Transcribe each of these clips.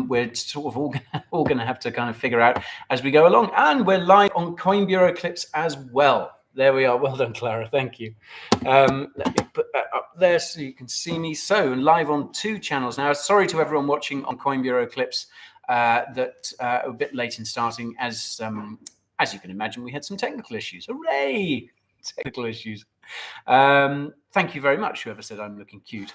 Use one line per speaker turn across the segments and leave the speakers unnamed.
we're sort of all going to have to kind of figure out as we go along. And we're live on Coin Bureau clips as well. There we are. Well done, Clara. Thank you. Let me put that up there so you can see me. So live on 2 channels now. Sorry to everyone watching on Coin Bureau clips that are a bit late in starting. As you can imagine, we had some technical issues. Hooray! Technical issues. Thank you very much, whoever said I'm looking cute.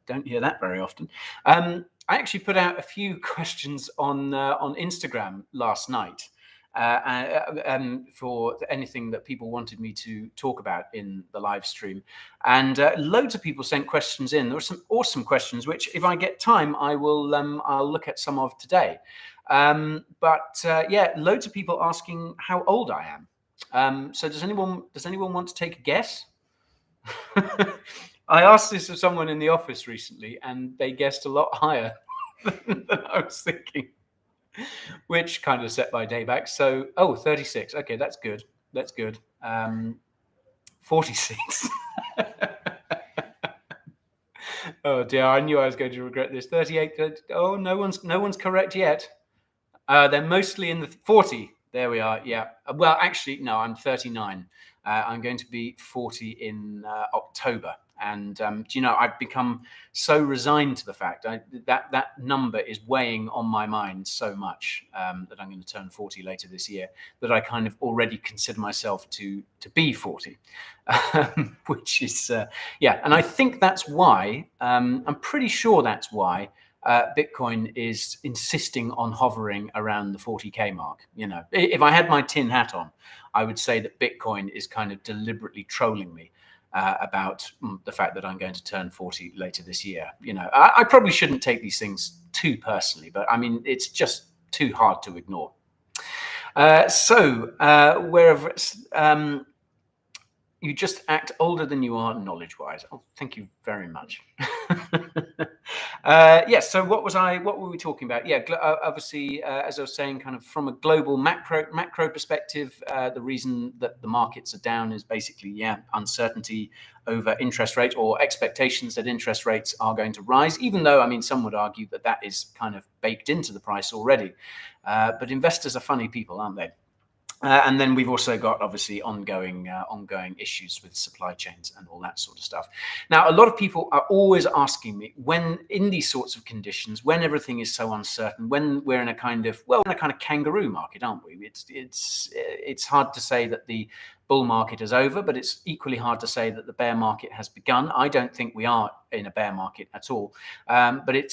Don't hear that very often. I actually put out a few questions on Instagram last night. For anything that people wanted me to talk about in the live stream. And loads of people sent questions in. There were some awesome questions, which if I get time, I will I'll look at some of today. Yeah, loads of people asking how old I am. So does anyone want to take a guess? I asked this of someone in the office recently, and they guessed a lot higher than I was thinking. Which kind of set my day back. So, 36. Okay, that's good. That's good. 46. Oh dear, I knew I was going to regret this. 38. Oh, no one's correct yet. They're mostly in the 40. There we are. Yeah. Well, actually, no, I'm 39. I'm going to be 40 in October. And do you know, I've become so resigned to the fact that number is weighing on my mind so much that I'm going to turn 40 later this year, that I kind of already consider myself to be 40, which is yeah. And I think that's why I'm pretty sure that's why Bitcoin is insisting on hovering around the 40K mark. You know, if I had my tin hat on, I would say that Bitcoin is kind of deliberately trolling me about the fact that I'm going to turn 40 later this year. You know, I probably shouldn't take these things too personally, but I mean, it's just too hard to ignore. Wherever it's, you just act older than you are knowledge-wise. Oh, thank you very much. Yes. So what were we talking about? Yeah. Obviously, as I was saying, kind of from a global macro perspective, the reason that the markets are down is basically, uncertainty over interest rate, or expectations that interest rates are going to rise, even though, I mean, some would argue that that is kind of baked into the price already. But investors are funny people, aren't they? And then we've also got, obviously, ongoing issues with supply chains and all that sort of stuff. Now, a lot of people are always asking me, when in these sorts of conditions, when everything is so uncertain, when we're in a kind of kangaroo market, aren't we? It's hard to say that the bull market is over, but it's equally hard to say that the bear market has begun. I don't think we are in a bear market at all, but it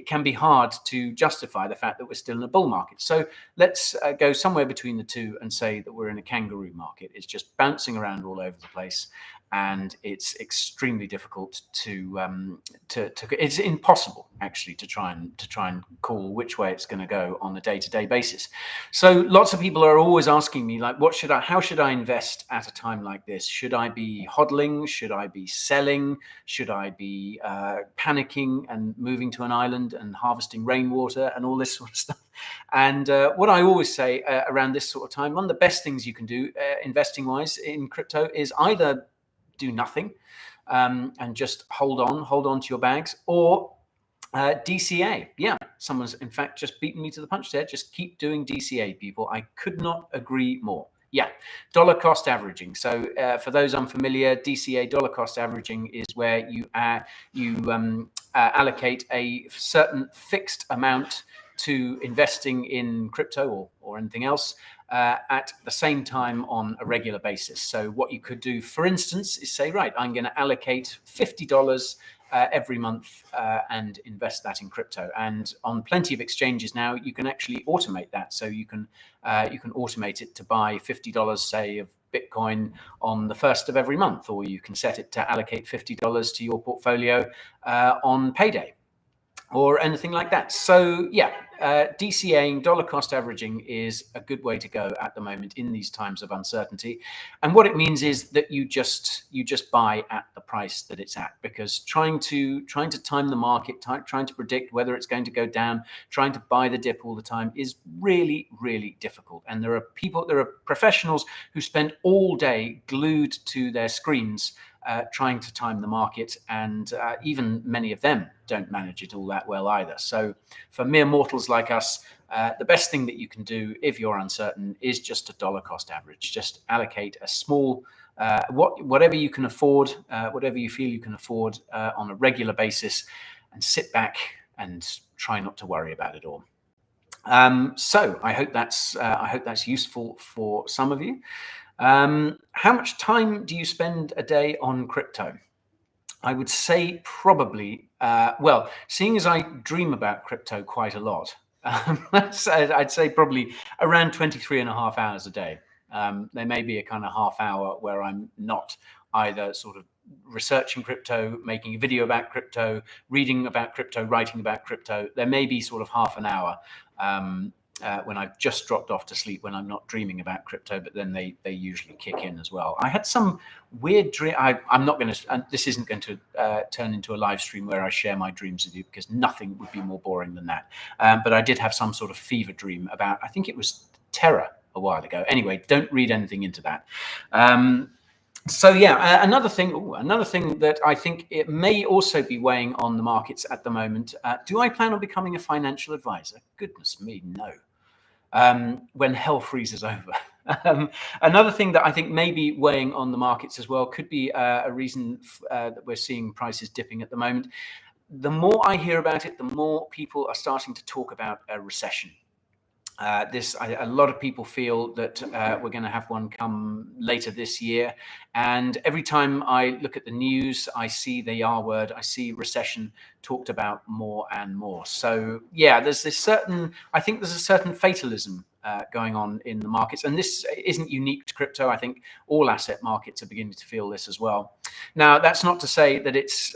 can be hard to justify the fact that we're still in a bull market. So let's go somewhere between the two and say that we're in a kangaroo market. It's just bouncing around all over the place, and it's extremely difficult to it's impossible actually to try and call which way it's going to go on a day-to-day basis. So lots of people are always asking me, like, how should I invest at a time like this? Should I be hodling? Should I be selling? Should I be panicking and moving to an island and harvesting rainwater and all this sort of stuff? And what I always say around this sort of time, one of the best things you can do investing wise in crypto is either do nothing and just hold on to your bags, or DCA. Yeah, someone's in fact just beaten me to the punch there. Just keep doing DCA, people. I could not agree more. Yeah, dollar cost averaging. So for those unfamiliar, DCA, dollar cost averaging, is where you allocate a certain fixed amount to investing in crypto or anything else at the same time on a regular basis. So what you could do, for instance, is say, right, I'm going to allocate $50 every month and invest that in crypto. And on plenty of exchanges now, you can actually automate that. So you can automate it to buy $50, say, of Bitcoin on the 1st of every month, or you can set it to allocate $50 to your portfolio on payday, or anything like that. So yeah, DCAing, dollar cost averaging, is a good way to go at the moment in these times of uncertainty. And what it means is that you just buy at the price that it's at, because trying to time the market, trying to predict whether it's going to go down, trying to buy the dip all the time is really, really difficult. And there are professionals who spend all day glued to their screens trying to time the market, and even many of them don't manage it all that well either. So for mere mortals like us, the best thing that you can do if you're uncertain is just a dollar cost average. Just allocate a small, whatever you can afford, whatever you feel you can afford on a regular basis, and sit back and try not to worry about it all. So I hope that's useful for some of you. How much time do you spend a day on crypto? I would say probably, well, seeing as I dream about crypto quite a lot, I'd say probably around 23 and a half hours a day. There may be a kind of half hour where I'm not either sort of researching crypto, making a video about crypto, reading about crypto, writing about crypto. There may be sort of half an hour when I've just dropped off to sleep, when I'm not dreaming about crypto, but then they usually kick in as well. I had some weird dream. I'm not going to, this isn't going to turn into a live stream where I share my dreams with you, because nothing would be more boring than that. But I did have some sort of fever dream about, I think it was terror a while ago. Anyway, don't read anything into that. So yeah, another thing that I think it may also be weighing on the markets at the moment. Do I plan on becoming a financial advisor? Goodness me, no. When hell freezes over. Another thing that I think may be weighing on the markets as well could be a reason that we're seeing prices dipping at the moment. The more I hear about it, the more people are starting to talk about a recession. A lot of people feel that we're going to have one come later this year. And every time I look at the news, I see the R word, I see recession talked about more and more. So yeah, I think there's a certain fatalism going on in the markets. And this isn't unique to crypto. I think all asset markets are beginning to feel this as well. Now, that's not to say that it's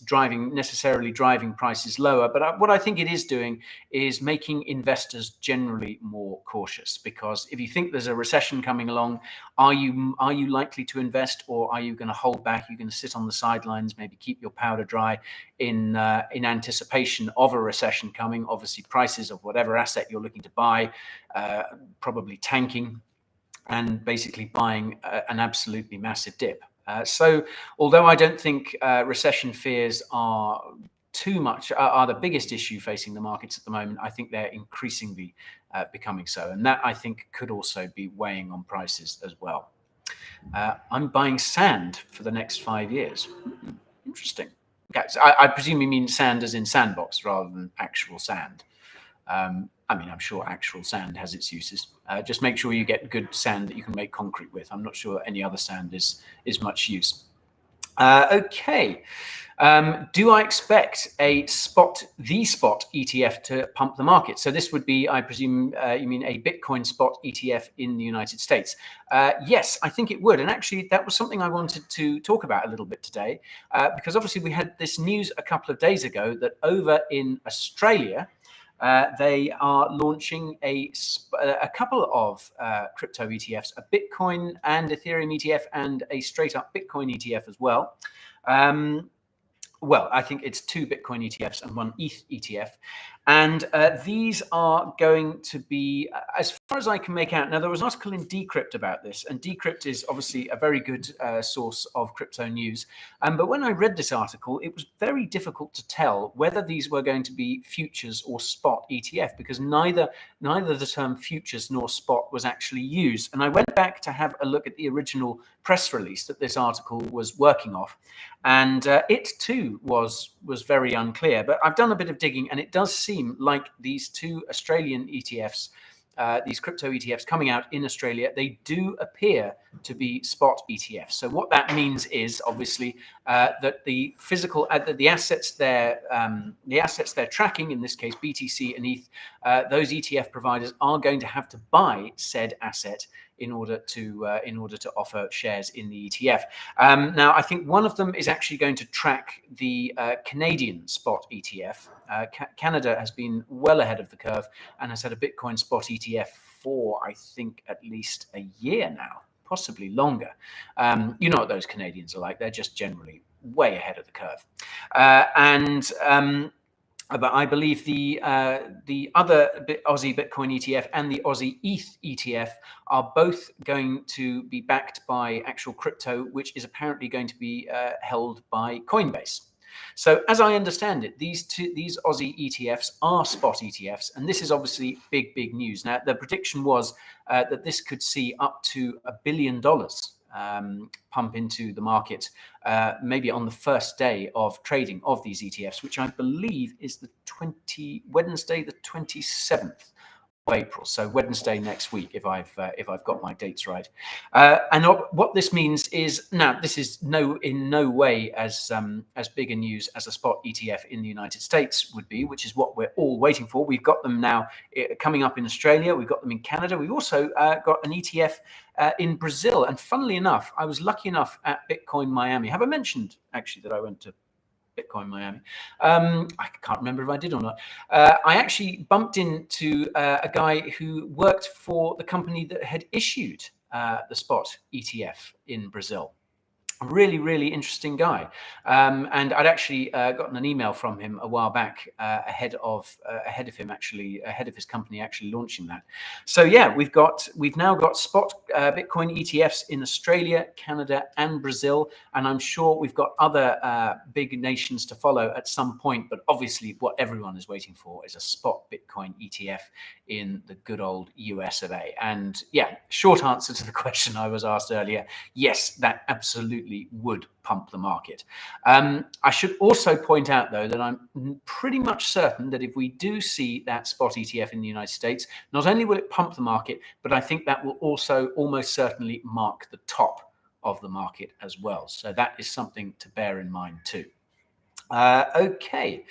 necessarily driving prices lower, but what I think it is doing is making investors generally more cautious. Because if you think there's a recession coming along, are you likely to invest, or are you going to hold back? You're going to sit on the sidelines, maybe keep your powder dry in anticipation of a recession coming. Obviously, prices of whatever asset you're looking to buy probably tanking, and basically buying an absolutely massive dip. So although I don't think recession fears are the biggest issue facing the markets at the moment, I think they're increasingly becoming so. And that, I think, could also be weighing on prices as well. I'm buying sand for the next 5 years. Interesting. Okay, so I presume you mean sand as in sandbox rather than actual sand. I mean, I'm sure actual sand has its uses. Just make sure you get good sand that you can make concrete with. I'm not sure any other sand is much use. Okay. Do I expect the spot ETF to pump the market? So this would be, I presume, you mean a Bitcoin spot ETF in the United States? Yes, I think it would. And actually, that was something I wanted to talk about a little bit today, because obviously we had this news a couple of days ago that over in Australia, they are launching a couple of crypto ETFs, a Bitcoin and Ethereum ETF, and a straight up Bitcoin ETF as well. Well, I think it's 2 Bitcoin ETFs and 1 ETH ETF. And these are going to be, as far as I can make out, now there was an article in Decrypt about this, and Decrypt is obviously a very good source of crypto news. But when I read this article, it was very difficult to tell whether these were going to be futures or spot ETF, because neither the term futures nor spot was actually used. And I went back to have a look at the original press release that this article was working off, and it too was very unclear. But I've done a bit of digging, and it does seem like these 2 Australian ETFs, these crypto ETFs coming out in Australia, they do appear to be spot ETFs. So what that means is obviously that the physical, the assets they're tracking, in this case BTC and ETH, those ETF providers are going to have to buy said asset in order to offer shares in the ETF. Now, I think one of them is actually going to track the Canadian spot ETF. Canada has been well ahead of the curve and has had a Bitcoin spot ETF for, I think, at least a year now, possibly longer. You know what those Canadians are like. They're just generally way ahead of the curve. But I believe the other Aussie Bitcoin ETF and the Aussie ETH ETF are both going to be backed by actual crypto, which is apparently going to be held by Coinbase. So as I understand it, these Aussie ETFs are spot ETFs, and this is obviously big news. Now, the prediction was that this could see up to $1 billion pump into the market, maybe on the first day of trading of these ETFs, which I believe is Wednesday, the 27th of April. So Wednesday next week, if I've got my dates right. And what this means is, now this is in no way as big a news as a spot ETF in the United States would be, which is what we're all waiting for. We've got them now coming up in Australia. We've got them in Canada. We've also got an ETF in Brazil. And funnily enough, I was lucky enough at Bitcoin Miami. Have I mentioned actually that I went to Bitcoin Miami? I can't remember if I did or not. I actually bumped into a guy who worked for the company that had issued the spot ETF in Brazil. Really interesting guy, and I'd actually gotten an email from him a while back ahead of his company actually launching that. So yeah, we've now got spot Bitcoin ETFs in Australia, Canada, and Brazil, and I'm sure we've got other big nations to follow at some point. But obviously, what everyone is waiting for is a spot Bitcoin ETF in the good old US of A. And yeah, short answer to the question I was asked earlier: yes, that absolutely would pump the market. I should also point out, though, that I'm pretty much certain that if we do see that spot ETF in the United States, not only will it pump the market, but I think that will also almost certainly mark the top of the market as well. So that is something to bear in mind too. Okay,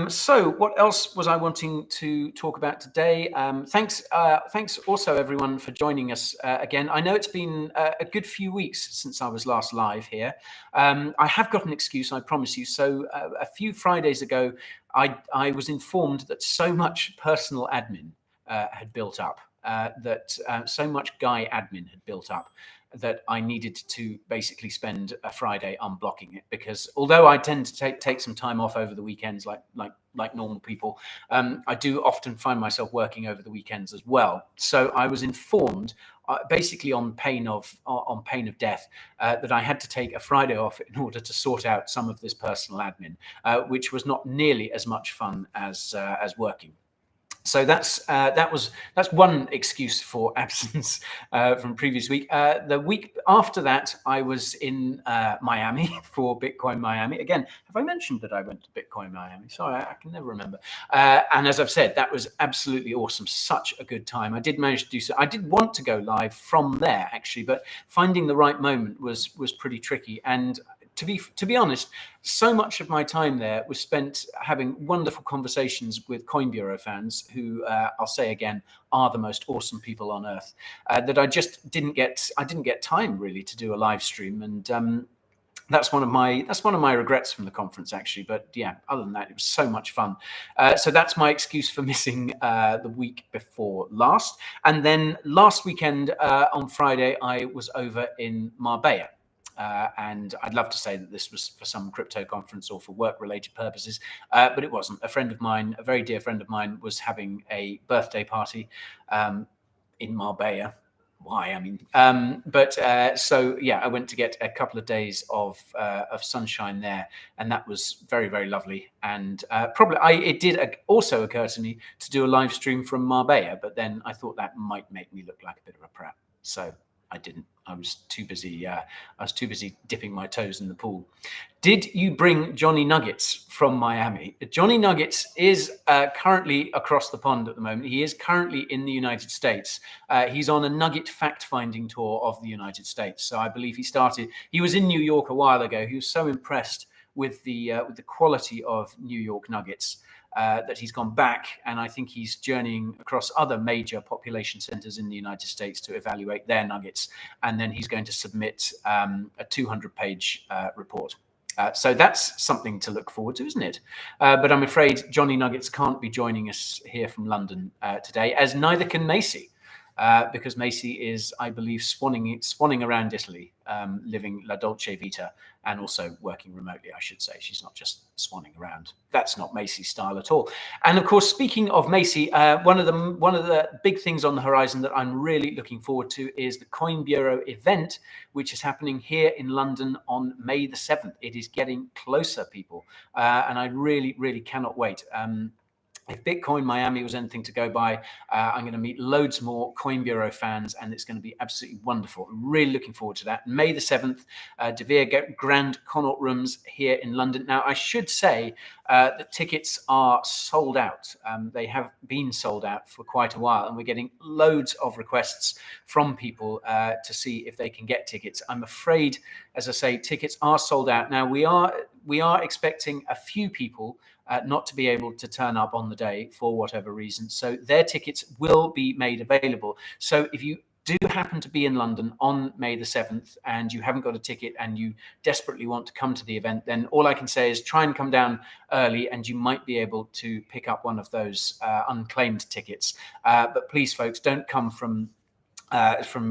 so what else was I wanting to talk about today? Thanks also everyone for joining us again. I know it's been a good few weeks since I was last live here. I have got an excuse, I promise you. So a few Fridays ago, I was informed that so much personal admin had built up, so much Guy admin had built up, that I needed to basically spend a Friday unblocking it, because although I tend to take some time off over the weekends like normal people, I do often find myself working over the weekends as well. So I was informed, basically on pain of death, that I had to take a Friday off in order to sort out some of this personal admin, which was not nearly as much fun as working. So that's one excuse for absence from previous week. The week after that, I was in Miami for Bitcoin Miami. Again, have I mentioned that I went to Bitcoin Miami? Sorry, I can never remember. And as I've said, that was absolutely awesome. Such a good time. I did manage to do so. I did want to go live from there, actually, but finding the right moment was pretty tricky. And to be honest, so much of my time there was spent having wonderful conversations with Coin Bureau fans who, I'll say again, are the most awesome people on earth, that I just didn't get time really to do a live stream. And that's one of my regrets from the conference, actually. But yeah, other than that, it was so much fun. So that's my excuse for missing the week before last. And then last weekend on Friday, I was over in Marbella. And I'd love to say that this was for some crypto conference or for work-related purposes, but it wasn't. A friend of mine, a very dear friend of mine, was having a birthday party in Marbella. Why? I mean, so yeah, I went to get a couple of days of sunshine there, and that was very lovely. And it did also occur to me to do a live stream from Marbella, but then I thought that might make me look like a bit of a prat, so I didn't. I was too busy dipping my toes in the pool. Did you bring Johnny Nuggets from Miami? Johnny Nuggets is currently across the pond at the moment. He is currently in the United States. He's on a nugget fact-finding tour of the United States. So I believe he was in New York a while ago. He was so impressed with the quality of New York nuggets that he's gone back, and I think he's journeying across other major population centers in the United States to evaluate their nuggets, and then he's going to submit a 200-page report. So that's something to look forward to, isn't it? But I'm afraid Johnny Nuggets can't be joining us here from London today, as neither can Macy. because Macy is, I believe, swanning around Italy, living La Dolce Vita, and also working remotely, I should say. She's not just swanning around. That's not Macy's style at all. And of course, speaking of Macy, one of the big things on the horizon that I'm really looking forward to is the Coin Bureau event, which is happening here in London on May the 7th. It is getting closer, people, and I really, really cannot wait. If Bitcoin Miami was anything to go by, I'm going to meet loads more Coin Bureau fans, and it's going to be absolutely wonderful. I'm really looking forward to that. May the 7th, De Vere Grand Connaught Rooms here in London. Now, I should say that tickets are sold out. They have been sold out for quite a while, and we're getting loads of requests from people to see if they can get tickets. I'm afraid, as I say, tickets are sold out. Now, we are expecting a few people not to be able to turn up on the day for whatever reason. So their tickets will be made available. So if you do happen to be in London on May the 7th and you haven't got a ticket and you desperately want to come to the event, then all I can say is try and come down early and you might be able to pick up one of those unclaimed tickets. But please, folks, don't come from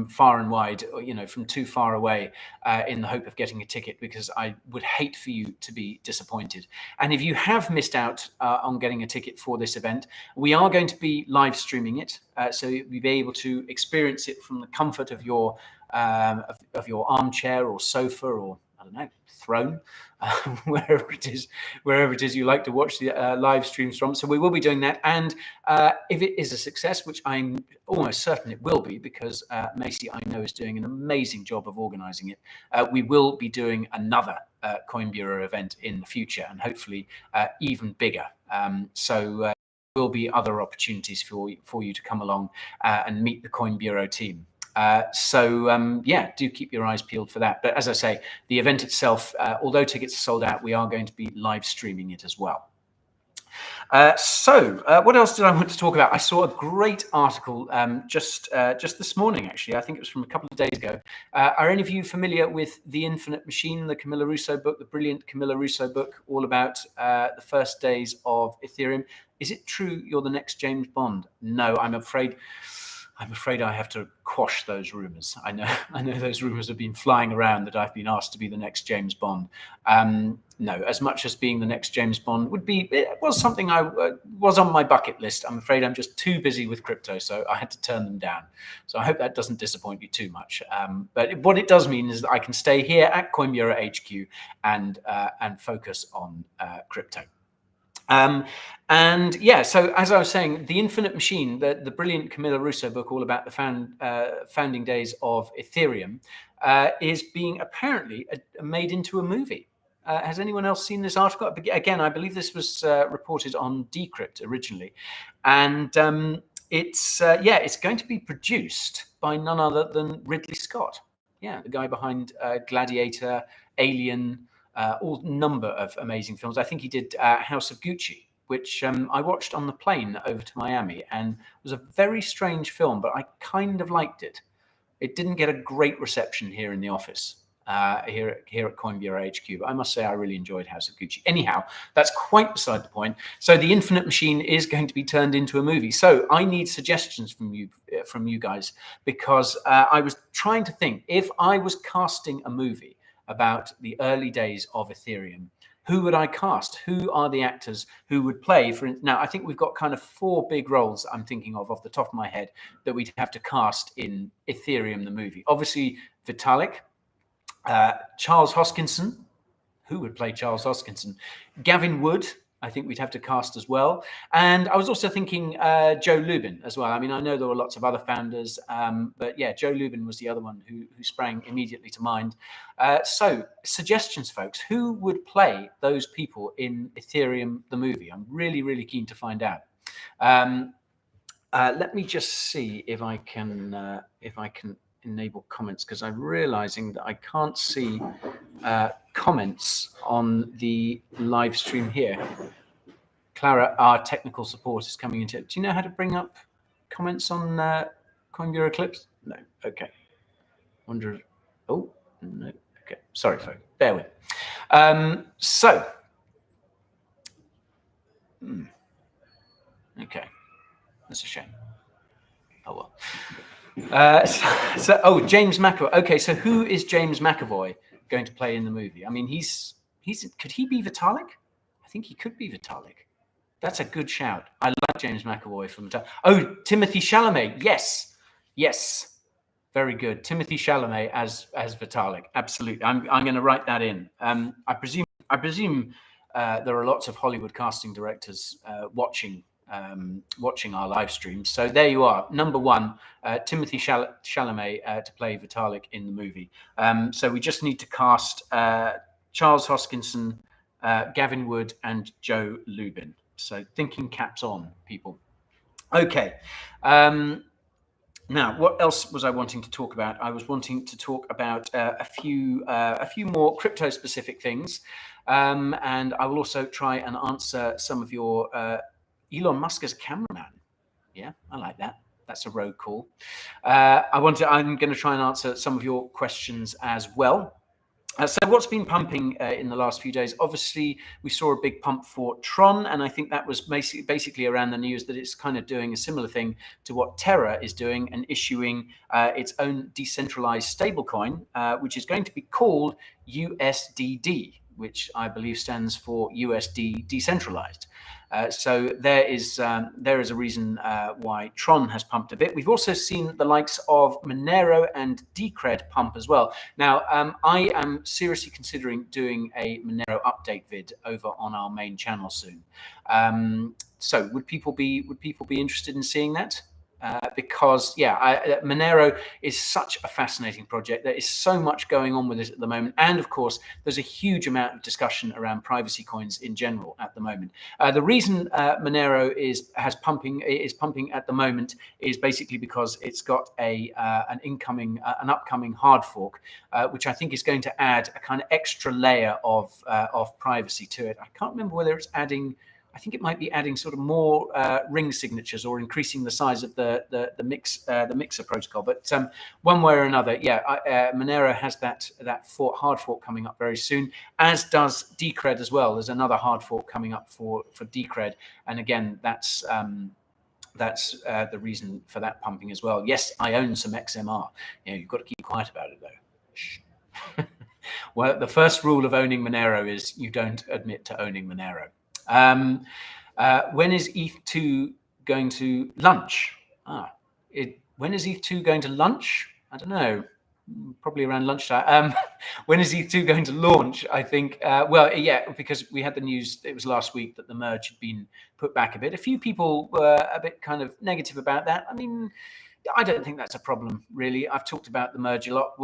far and wide, or, from too far away in the hope of getting a ticket, because I would hate for you to be disappointed. And if you have missed out on getting a ticket for this event, we are going to be live streaming it. So you'll be able to experience it from the comfort of your armchair or sofa, or I don't know, throne, wherever it is you like to watch the live streams from. So we will be doing that. And if it is a success, which I'm almost certain it will be, because Macy, I know, is doing an amazing job of organizing it, we will be doing another Coin Bureau event in the future, and hopefully even bigger. So there will be other opportunities for you to come along and meet the Coin Bureau team. Yeah, do keep your eyes peeled for that. But as I say, the event itself, although tickets are sold out, we are going to be live streaming it as well. What else did I want to talk about? I saw a great article just this morning, actually. I think it was from a couple of days ago. Are any of you familiar with The Infinite Machine, the Camilla Russo book, the brilliant Camilla Russo book, all about the first days of Ethereum? Is it true you're the next James Bond? No, I'm afraid I have to quash those rumors. I know those rumors have been flying around that I've been asked to be the next James Bond. No, as much as being the next James Bond it was something I was on my bucket list. I'm afraid I'm just too busy with crypto, so I had to turn them down. So I hope that doesn't disappoint you too much. But what it does mean is that I can stay here at Coin Bureau HQ and focus on crypto. And yeah, so as I was saying, The Infinite Machine, the brilliant Camilla Russo book all about the founding days of Ethereum, is being apparently made into a movie. Has anyone else seen this article? Again, I believe this was reported on Decrypt originally, and it's going to be produced by none other than Ridley Scott. Yeah, the guy behind Gladiator, Alien. All number of amazing films. I think he did House of Gucci, which I watched on the plane over to Miami, and was a very strange film, but I kind of liked it. It didn't get a great reception here in the office, here at Coin Bureau HQ, but I must say I really enjoyed House of Gucci. Anyhow, that's quite beside the point. So The Infinite Machine is going to be turned into a movie. So I need suggestions from you guys, because I was trying to think, if I was casting a movie about the early days of Ethereum, who would I cast? Who are the actors who would play? Now, I think we've got kind of 4 big roles I'm thinking of off the top of my head that we'd have to cast in Ethereum, the movie. Obviously, Vitalik, Charles Hoskinson. Who would play Charles Hoskinson? Gavin Wood, I think we'd have to cast as well. And I was also thinking Joe Lubin as well. I mean, I know there were lots of other founders, but yeah, Joe Lubin was the other one who sprang immediately to mind. So suggestions, folks. Who would play those people in Ethereum, the movie? I'm really, really keen to find out. Let me just see if I can enable comments, because I'm realizing that I can't see comments on the live stream here. Clara, our technical support, is coming into it. Do you know how to bring up comments on Coin Bureau clips? No. Okay. Wonder. Oh no. Okay. Sorry, folks. Bear with. Okay. That's a shame. Oh well. James McAvoy. Okay, so who is James McAvoy going to play in the movie? I mean, he's could he be Vitalik? I think he could be Vitalik. That's a good shout. I like James McAvoy from. Timothy Chalamet. Yes, very good. Timothy Chalamet as Vitalik. Absolutely. I'm going to write that in. I presume there are lots of Hollywood casting directors watching our live stream. So there you are. Number one, Timothy Chalamet to play Vitalik in the movie. So we just need to cast Charles Hoskinson, Gavin Wood, and Joe Lubin. So thinking caps on, people. Okay. Now, what else was I wanting to talk about? I was wanting to talk about a few more crypto-specific things, and I will also try and answer some of your Elon Musk as cameraman. Yeah, I like that. That's a road call. I'm going to try and answer some of your questions as well. So what's been pumping in the last few days? Obviously, we saw a big pump for Tron, and I think that was basically around the news that it's kind of doing a similar thing to what Terra is doing and issuing its own decentralized stablecoin, which is going to be called USDD, which I believe stands for USD decentralized. So there is a reason why Tron has pumped a bit. We've also seen the likes of Monero and Decred pump as well. Now, I am seriously considering doing a Monero update vid over on our main channel soon. So would people be interested in seeing that? Because Monero is such a fascinating project. There is so much going on with it at the moment, and of course, there's a huge amount of discussion around privacy coins in general at the moment. The reason Monero is pumping at the moment is basically because it's got an upcoming hard fork, which I think is going to add a kind of extra layer of privacy to it. I can't remember whether it's adding. I think it might be adding sort of more ring signatures or increasing the size of the mixer protocol. But one way or another, Monero has that hard fork coming up very soon, as does Decred as well. There's another hard fork coming up for Decred, and again, that's the reason for that pumping as well. Yes, I own some XMR. You've got to keep quiet about it though. Shh. Well, the first rule of owning Monero is you don't admit to owning Monero. When is ETH2 going to launch? When is ETH2 going to launch? I don't know. Probably around lunchtime. When is ETH2 going to launch? I think, because we had the news, it was last week, that the merge had been put back a bit. A few people were a bit kind of negative about that. I mean, I don't think that's a problem, really. I've talked about the merge a lot.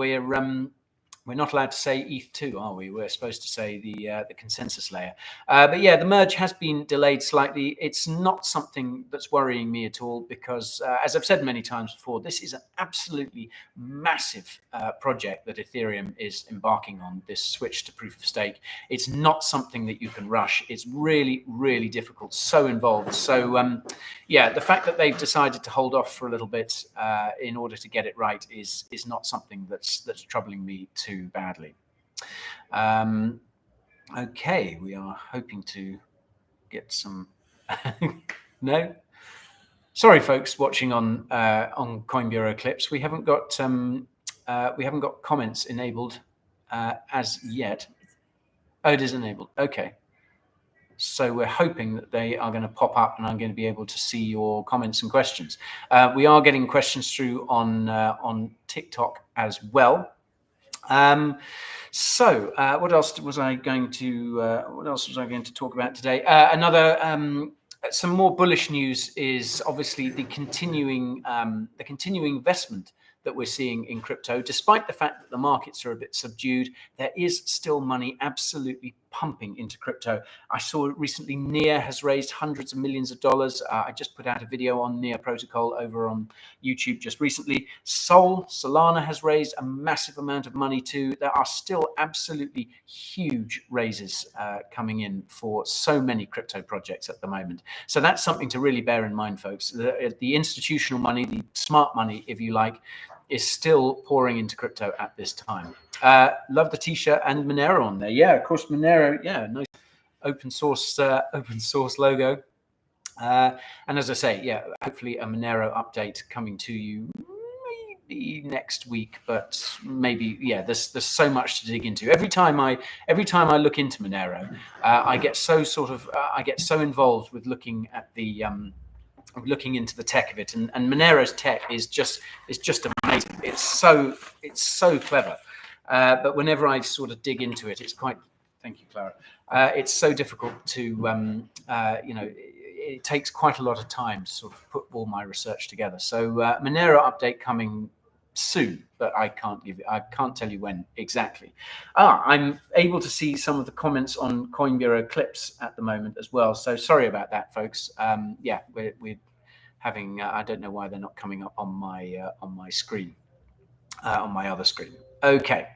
We're not allowed to say ETH2, are we? We're supposed to say the consensus layer. But yeah, the merge has been delayed slightly. It's not something that's worrying me at all because, as I've said many times before, this is an absolutely massive project that Ethereum is embarking on, this switch to proof of stake. It's not something that you can rush. It's really, really difficult, so involved. So the fact that they've decided to hold off for a little bit in order to get it right is not something that's troubling me too badly. Okay, we are hoping to get some. No, sorry, folks watching on Coin Bureau clips. We haven't got comments enabled as yet. Oh, it is enabled. Okay. So we're hoping that they are going to pop up and I'm going to be able to see your comments and questions. We are getting questions through on TikTok as well. What else was I going to talk about today? Some more bullish news is obviously the continuing investment that we're seeing in crypto. Despite the fact that the markets are a bit subdued, there is still money absolutely pumping into crypto. I saw recently Near has raised hundreds of millions of dollars. I just put out a video on Near protocol over on YouTube just recently. Solana has raised a massive amount of money too. There are still absolutely huge raises coming in for so many crypto projects at the moment. So that's something to really bear in mind, folks. The institutional money, the smart money, if you like, is still pouring into crypto at this time. Love the t-shirt and Monero on there. Yeah, of course, Monero. Yeah, nice open source logo. And as I say, yeah, hopefully a Monero update coming to you be next week, but maybe, yeah, there's so much to dig into. Every time I look into Monero, I get so involved with looking at the looking into the tech of it, and Monero's tech is just amazing. It's so clever. But whenever I sort of dig into it, it's quite, thank you, Clara. It's so difficult to, you know, it takes quite a lot of time to sort of put all my research together. So Monero update coming soon, but I can't tell you when exactly. I'm able to see some of the comments on Coin Bureau clips at the moment as well. So sorry about that, folks. Yeah, we're having, I don't know why they're not coming up on my screen, on my other screen. Okay.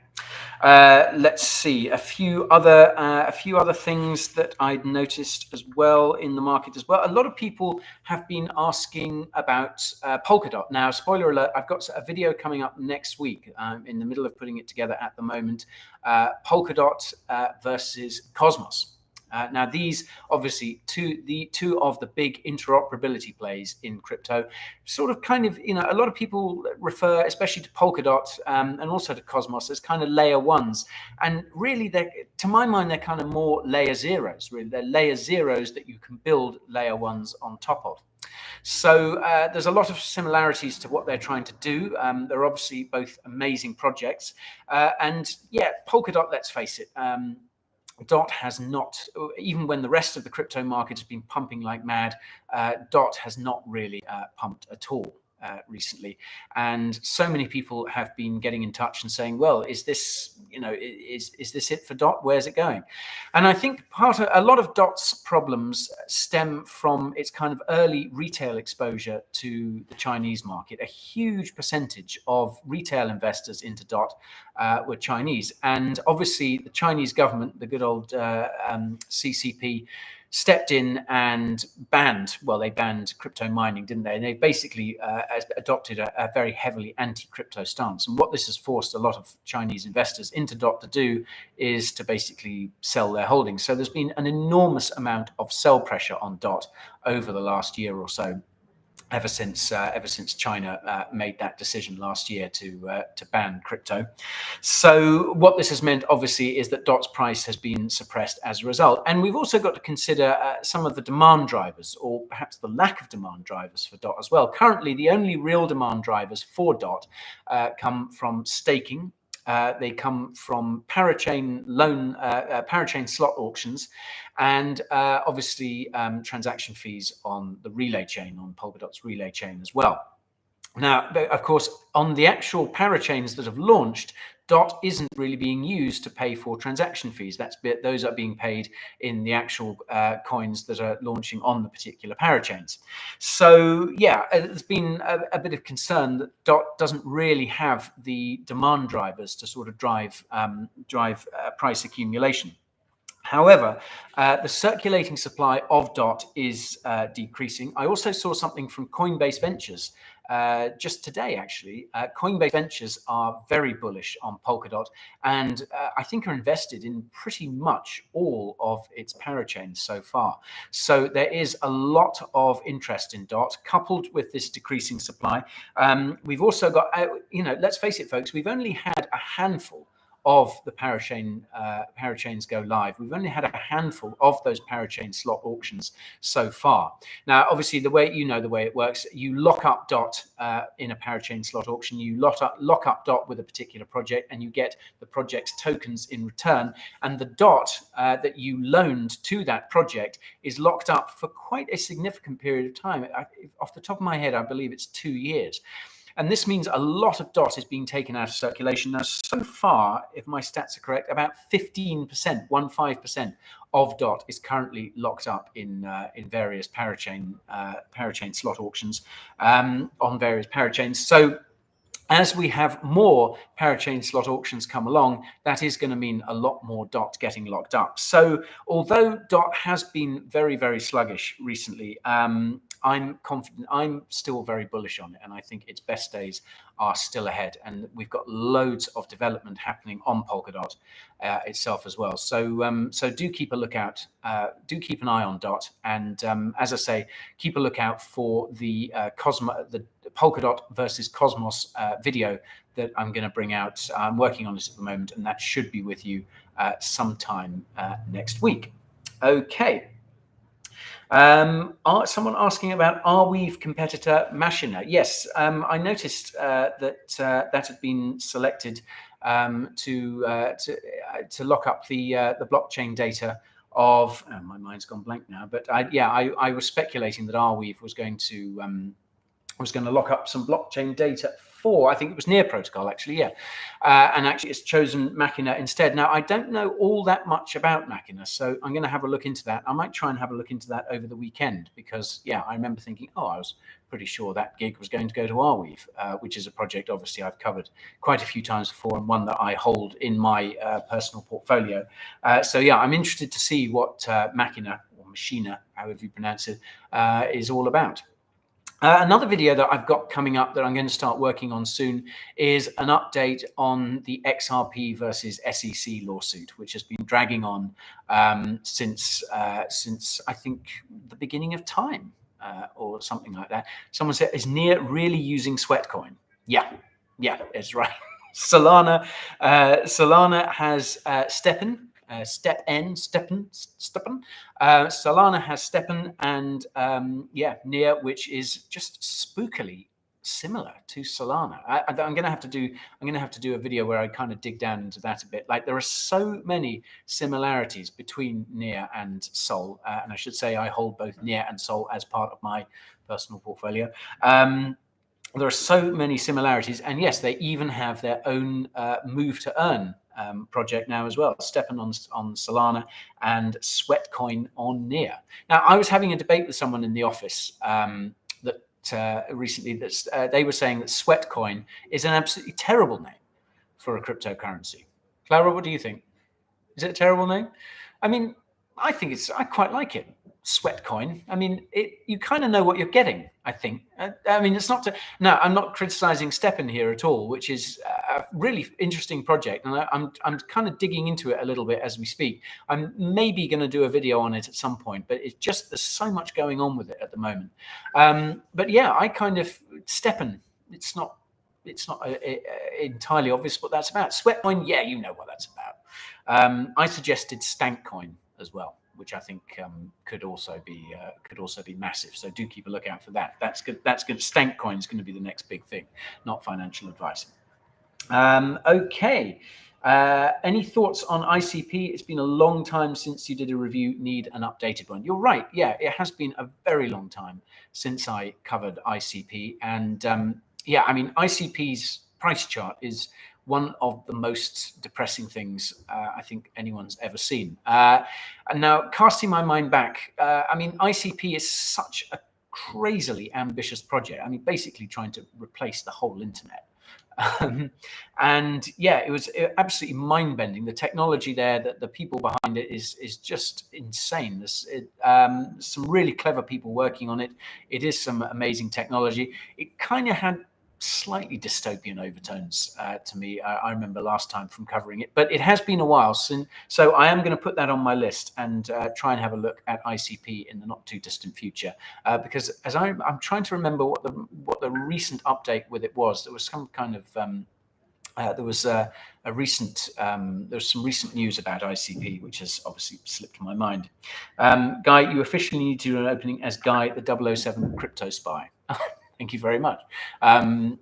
Let's see, a few other things that I'd noticed as well in the market as well. A lot of people have been asking about Polkadot. Now, spoiler alert, I've got a video coming up next week. I'm in the middle of putting it together at the moment. Polkadot versus Cosmos. Now, these obviously two of the big interoperability plays in crypto, sort of kind of, you know, a lot of people refer, especially to Polkadot and also to Cosmos, as kind of layer ones. And really, to my mind, they're kind of more layer zeros. Really, they're layer zeros that you can build layer ones on top of. So there's a lot of similarities to what they're trying to do. They're obviously both amazing projects. And yeah, Polkadot, let's face it, DOT has not, even when the rest of the crypto market has been pumping like mad, DOT has not really pumped at all recently. And so many people have been getting in touch and saying, well, is this, you know, is this it for DOT? Where's it going? And I think a lot of DOT's problems stem from its kind of early retail exposure to the Chinese market. A huge percentage of retail investors into DOT were Chinese. And obviously the Chinese government, the good old CCP, stepped in and banned crypto mining, didn't they? And they basically adopted a very heavily anti-crypto stance. And what this has forced a lot of Chinese investors into DOT to do is to basically sell their holdings. So there's been an enormous amount of sell pressure on DOT over the last year or so, ever since China made that decision last year to ban crypto. So what this has meant, obviously, is that DOT's price has been suppressed as a result. And we've also got to consider some of the demand drivers, or perhaps the lack of demand drivers for DOT as well. Currently, the only real demand drivers for DOT come from staking. They come from parachain parachain slot auctions, and obviously transaction fees on the relay chain, on Polkadot's relay chain as well. Now, of course, on the actual parachains that have launched, DOT isn't really being used to pay for transaction fees. Those are being paid in the actual coins that are launching on the particular parachains. So yeah, there's been a bit of concern that DOT doesn't really have the demand drivers to sort of drive price accumulation. However, the circulating supply of DOT is decreasing. I also saw something from Coinbase Ventures just today, actually. Coinbase Ventures are very bullish on Polkadot, and I think are invested in pretty much all of its parachains so far. So there is a lot of interest in DOT, coupled with this decreasing supply. We've also got, you know, let's face it, folks, we've only had a handful of the parachains go live. We've only had a handful of those parachain slot auctions so far. Now, obviously, the way it works, you lock up DOT in a parachain slot auction. You lock up DOT with a particular project, and you get the project's tokens in return. And the DOT that you loaned to that project is locked up for quite a significant period of time. Off the top of my head, I believe it's 2 years. And this means a lot of DOT is being taken out of circulation. Now, so far, if my stats are correct, about 15% of DOT is currently locked up in various parachain slot auctions on various parachains. So as we have more parachain slot auctions come along, that is going to mean a lot more DOT getting locked up. So although DOT has been very, very sluggish recently, I'm confident, I'm still very bullish on it, and I think its best days are still ahead. And we've got loads of development happening on Polkadot itself as well. So so do keep a lookout, do keep an eye on DOT, and as I say, keep a lookout for the Polkadot versus Cosmos video that I'm going to bring out. I'm working on this at the moment, and that should be with you sometime next week. Okay. Someone asking about Arweave competitor Machina. Yes, I noticed that that had been selected to lock up the blockchain data of. Oh, my mind's gone blank now, but I was speculating that Arweave was going to lock up some blockchain data for, I think it was Near Protocol, actually, yeah. And actually it's chosen Machina instead. Now, I don't know all that much about Machina, so I'm going to have a look into that. I might try and have a look into that over the weekend because, yeah, I remember thinking, I was pretty sure that gig was going to go to Arweave, which is a project, obviously, I've covered quite a few times before and one that I hold in my personal portfolio. So, yeah, I'm interested to see what Machina, or Machina, however you pronounce it, is all about. Another video that I've got coming up that I'm going to start working on soon is an update on the XRP versus SEC lawsuit, which has been dragging on since I think the beginning of time or something like that. Someone said, is Near really using Sweatcoin? Yeah, it's right. Solana has Steppen. Solana has Steppen and Near, which is just spookily similar to Solana. I'm going to have to do a video where I kind of dig down into that a bit. Like there are so many similarities between Near and Sol, and I should say I hold both Near and Sol as part of my personal portfolio. There are so many similarities, and yes, they even have their own move to earn project now as well. Steppen on Solana and Sweatcoin on Near. Now, I was having a debate with someone in the office recently that they were saying that Sweatcoin is an absolutely terrible name for a cryptocurrency. Clara, what do you think? Is it a terrible name? I mean, I quite like it. Sweatcoin. I mean, you kind of know what you're getting, I think. I mean, it's not to. No, I'm not criticizing Steppen here at all, which is a really interesting project, and I'm kind of digging into it a little bit as we speak. I'm maybe going to do a video on it at some point, but it's just there's so much going on with it at the moment. But yeah, I kind of Steppen. It's not entirely obvious what that's about. Sweatcoin, yeah, you know what that's about. I suggested Stankcoin as well, which I think could also be massive. So do keep a lookout for that. That's good. Stankcoin is going to be the next big thing, not financial advice. Okay. Any thoughts on ICP? It's been a long time since you did a review. Need an updated one. You're right. Yeah, it has been a very long time since I covered ICP. And yeah, I mean, ICP's price chart is one of the most depressing things I think anyone's ever seen. And now, casting my mind back, I mean, ICP is such a crazily ambitious project. I mean, basically trying to replace the whole internet. And yeah, it was absolutely mind-bending. The technology there, that the people behind it is just insane. There's some really clever people working on it. It is some amazing technology. It kind of had slightly dystopian overtones to me. I remember last time from covering it, but it has been a while since. So I am going to put that on my list and try and have a look at ICP in the not too distant future, because as I'm trying to remember what the recent update with it was. There was some kind of there was some recent news about ICP, which has obviously slipped my mind. Guy, you officially need to do an opening as Guy, the 007 crypto spy. Thank you very much.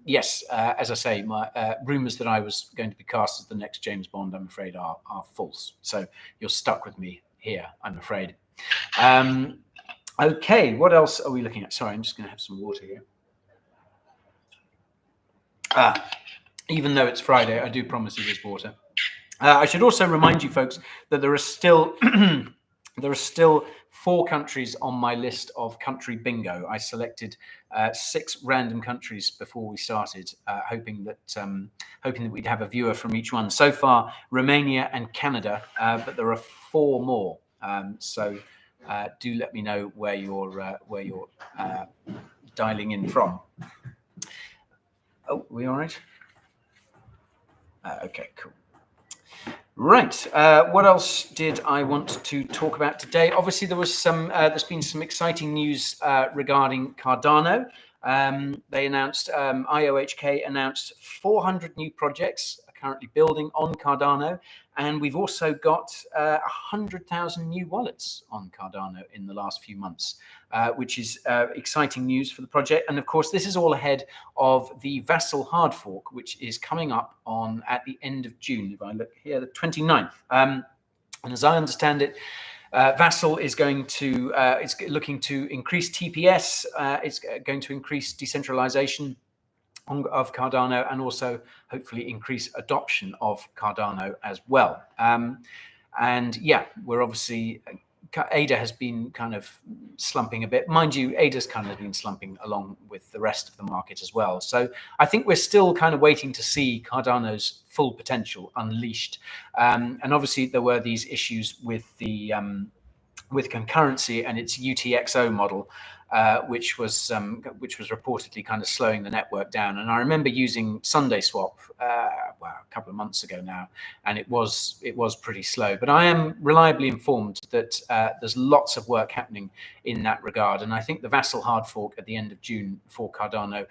Yes, as I say, my rumors that I was going to be cast as the next James Bond, I'm afraid, are false. So you're stuck with me here, I'm afraid. Okay, what else are we looking at? Sorry, I'm just going to have some water here. Even though it's Friday, I do promise you there's water. I should also remind you, folks, that there are still 4 countries on my list of country bingo. I selected 6 random countries before we started, hoping that we'd have a viewer from each one. So far, Romania and Canada, but there are 4 more. So do let me know where you're dialing in from. Oh, are we all right? Okay, cool. Right. What else did I want to talk about today? Obviously, there was there's been some exciting news regarding Cardano. They announced, IOHK announced 400 new projects are currently building on Cardano. And we've also got 100,000 new wallets on Cardano in the last few months, which is exciting news for the project. And of course, this is all ahead of the Vassal hard fork, which is coming up at the end of June. If I look here, the 29th. And as I understand it, Vassal is going to, it's looking to increase TPS. It's going to increase decentralization of Cardano, and also hopefully increase adoption of Cardano as well. And yeah, we're obviously, ADA has been kind of slumping a bit. Mind you, ADA's kind of been slumping along with the rest of the market as well. So I think we're still kind of waiting to see Cardano's full potential unleashed. And obviously there were these issues with the with concurrency and its UTXO model, which was reportedly kind of slowing the network down. And I remember using Sunday Swap, well, a couple of months ago now, and it was pretty slow. But I am reliably informed that there's lots of work happening in that regard. And I think the Vassal hard fork at the end of June for Cardano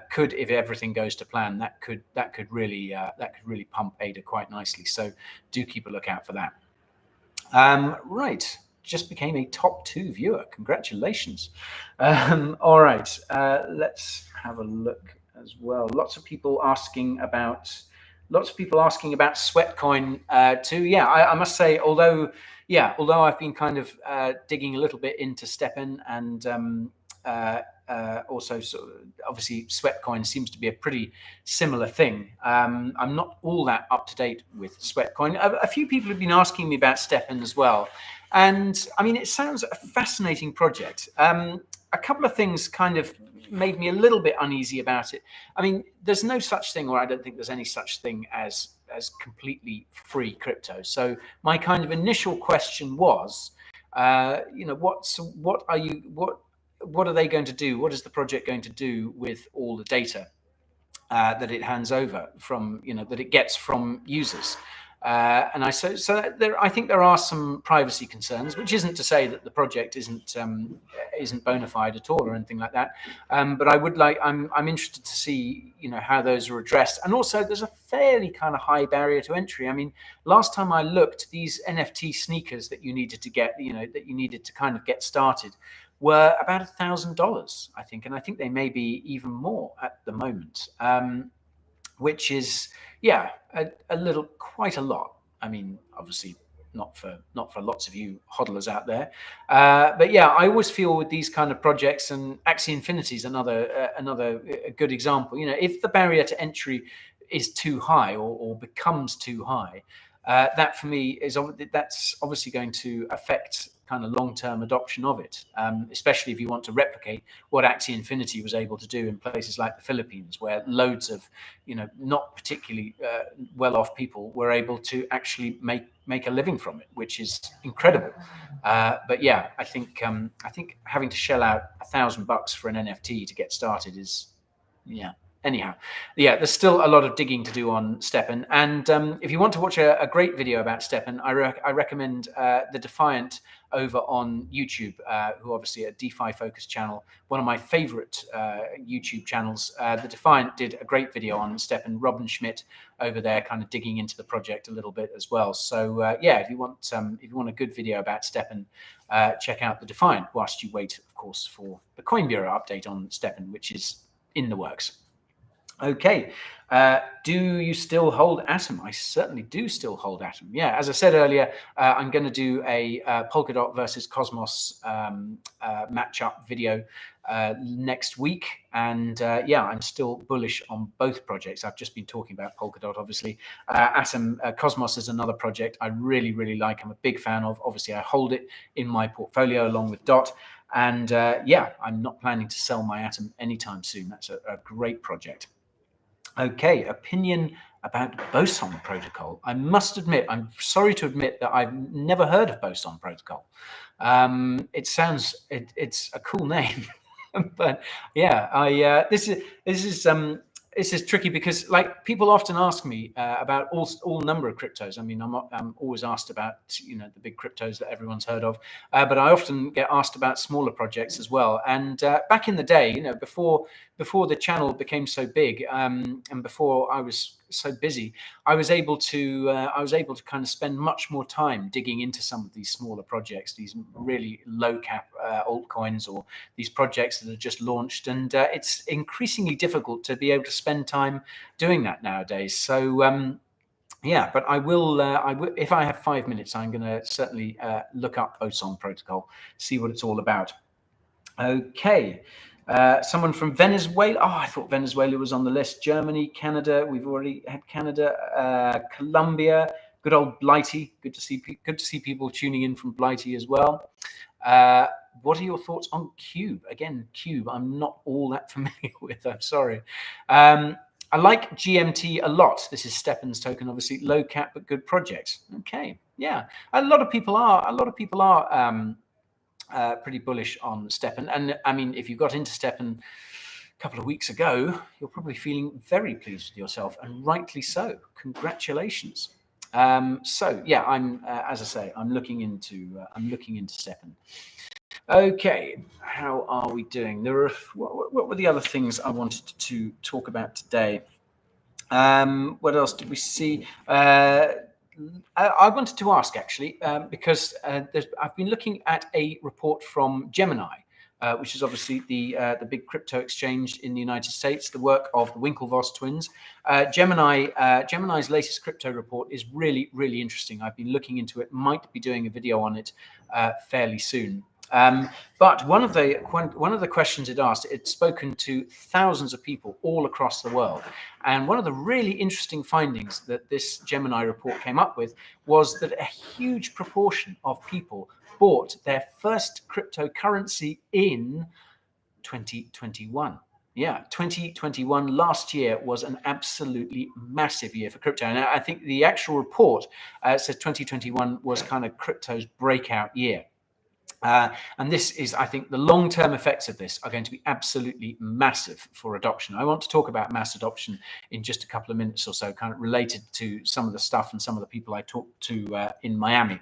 could, if everything goes to plan, that could really pump ADA quite nicely. So do keep a lookout for that. Right. Just became a top 2 viewer. Congratulations. All right, let's have a look as well. Lots of people asking about Sweatcoin too. Yeah, I must say, although I've been kind of digging a little bit into STEPN, and also obviously Sweatcoin seems to be a pretty similar thing. I'm not all that up to date with Sweatcoin. A few people have been asking me about STEPN as well. And I mean, it sounds a fascinating project. A couple of things kind of made me a little bit uneasy about it. I mean, there's no such thing, or I don't think there's any such thing as completely free crypto. So my kind of initial question was, what are they going to do? What is the project going to do with all the data that it hands over from, that it gets from users? And I think there are some privacy concerns, which isn't to say that the project isn't bona fide at all or anything like that. But I'm interested to see, how those are addressed. And also, there's a fairly kind of high barrier to entry. I mean, last time I looked, these NFT sneakers that you needed to get, that you needed to kind of get started, were about $1,000, I think, and I think they may be even more at the moment. Which is, yeah, quite a lot. I mean, obviously not for lots of you hodlers out there, but yeah, I always feel with these kind of projects, and Axie Infinity is another good example. If the barrier to entry is too high or becomes too high, that for me that's obviously going to affect kind of long-term adoption of it, especially if you want to replicate what Axie Infinity was able to do in places like the Philippines, where loads of, not particularly well-off people were able to actually make a living from it, which is incredible. But yeah, I think having to shell out $1,000 for an NFT to get started is, yeah. Anyhow, yeah, there's still a lot of digging to do on STEPN. And if you want to watch a great video about STEPN, I recommend The Defiant over on YouTube, who obviously a DeFi focused channel, one of my favorite YouTube channels. The Defiant did a great video on STEPN. Robin Schmidt over there kind of digging into the project a little bit as well. So yeah, if you want a good video about STEPN, check out The Defiant, whilst you wait, of course, for the Coin Bureau update on STEPN, which is in the works. Okay, do you still hold Atom? I certainly do still hold Atom. Yeah, as I said earlier, I'm going to do a Polkadot versus Cosmos matchup video next week. And yeah, I'm still bullish on both projects. I've just been talking about Polkadot, obviously. Atom, Cosmos is another project I really, really like. I'm a big fan of. Obviously, I hold it in my portfolio along with DOT. And yeah, I'm not planning to sell my Atom anytime soon. That's a great project. Okay, opinion about Boson Protocol. I must admit, I'm sorry to admit that I've never heard of Boson Protocol. It's a cool name, but yeah, this is this is tricky because, like, people often ask me about all number of cryptos. I mean, I'm always asked about, you know, the big cryptos that everyone's heard of, but I often get asked about smaller projects as well. And back in the day, you know, before the channel became so big, and before I was so busy, I was able to kind of spend much more time digging into some of these smaller projects, these really low cap altcoins, or these projects that are just launched. And it's increasingly difficult to be able to spend time doing that nowadays. So yeah, but I will. If I have 5 minutes, I'm going to certainly look up Boson Protocol, see what it's all about. Okay. Someone from Venezuela. Oh, I thought Venezuela was on the list. Germany, Canada. We've already had Canada. Colombia. Good old Blighty. Good to see people tuning in from Blighty as well. What are your thoughts on Cube? Again, Cube, I'm not all that familiar with. I'm sorry. I like GMT a lot. This is Stepan's token, obviously low cap but good projects. Okay, yeah, a lot of people are pretty bullish on Stepan. And I mean, if you got into Stepan a couple of weeks ago, you're probably feeling very pleased with yourself, and rightly so. Congratulations. So yeah, I'm as I say, I'm looking into Stepan. Okay, how are we doing? There are what were the other things I wanted to talk about today? What else did we see? I wanted to ask actually, because I've been looking at a report from Gemini, which is obviously the big crypto exchange in the United States, the work of the Winklevoss twins. Gemini's latest crypto report is really, really interesting. I've been looking into it, might be doing a video on it fairly soon. But one of the questions it asked, it's spoken to thousands of people all across the world. And one of the really interesting findings that this Gemini report came up with was that a huge proportion of people bought their first cryptocurrency in 2021. Yeah, 2021 last year was an absolutely massive year for crypto. And I think the actual report says 2021 was kind of crypto's breakout year. And this is, I think, the long-term effects of this are going to be absolutely massive for adoption. I want to talk about mass adoption in just a couple of minutes or so, kind of related to some of the stuff and some of the people I talked to in Miami.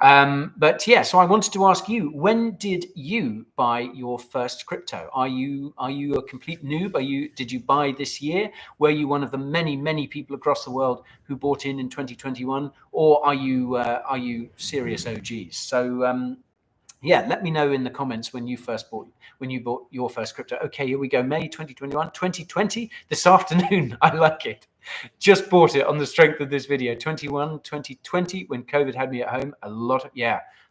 But yeah, so I wanted to ask you, when did you buy your first crypto? Are you a complete noob? Did you buy this year? Were you one of the many people across the world who bought in 2021, or are you serious OGs? So yeah, let me know in the comments when you bought your first crypto. Okay, here we go. May 2021, 2020, this afternoon. I like it. Just bought it on the strength of this video. 2020, when COVID had me at home. I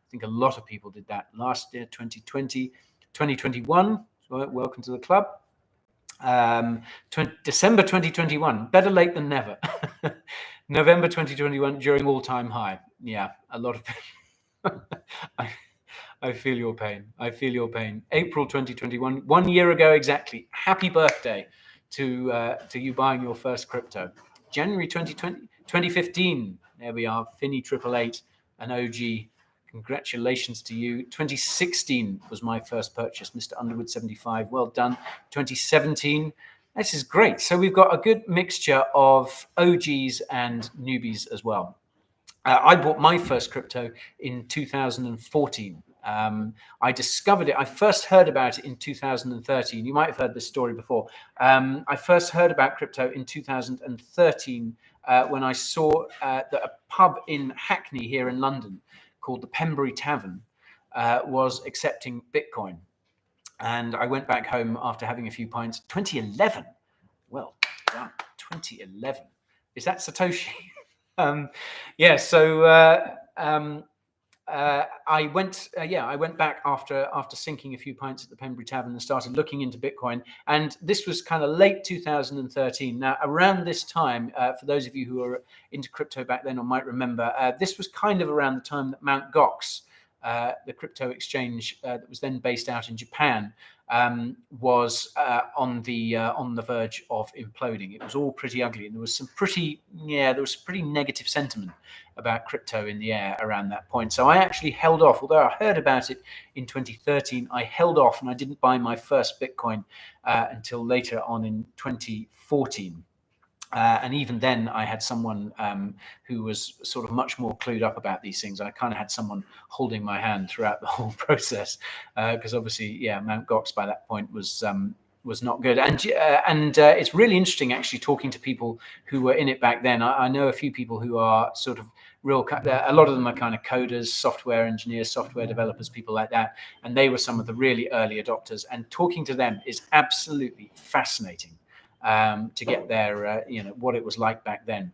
think a lot of people did that last year, 2020, 2021. Welcome to the club. December 2021, better late than never. November 2021, during all-time high. Yeah, a lot of I feel your pain. I feel your pain. April 2021, 1 year ago exactly. Happy birthday to you buying your first crypto. January 2015. There we are. Finny 888, an OG. Congratulations to you. 2016 was my first purchase. Mr. Underwood 75. Well done. 2017. This is great. So we've got a good mixture of OGs and newbies as well. I bought my first crypto in 2014. I discovered it. I first heard about it in 2013. You might have heard this story before. I first heard about crypto in 2013 when I saw that a pub in Hackney here in London called the Pembury Tavern was accepting Bitcoin. And I went back home after having a few pints. 2011. Well done. 2011. Is that Satoshi? Yeah, so I went back after sinking a few pints at the Pembury Tavern and started looking into Bitcoin. And this was kind of late 2013. Now, around this time, for those of you who are into crypto back then or might remember, this was kind of around the time that Mt. Gox, the crypto exchange that was then based out in Japan, was on the verge of imploding. It was all pretty ugly, and there was some pretty negative sentiment about crypto in the air around that point. So I actually held off, although I heard about it in 2013. I held off and I didn't buy my first Bitcoin until later on in 2014. And even then, I had someone who was sort of much more clued up about these things. I kind of had someone holding my hand throughout the whole process, because obviously, yeah, Mt. Gox by that point was not good. And it's really interesting actually talking to people who were in it back then. I know a few people who are sort of real. A lot of them are kind of coders, software engineers, software developers, people like that. And they were some of the really early adopters. And talking to them is absolutely fascinating. To get their, what it was like back then.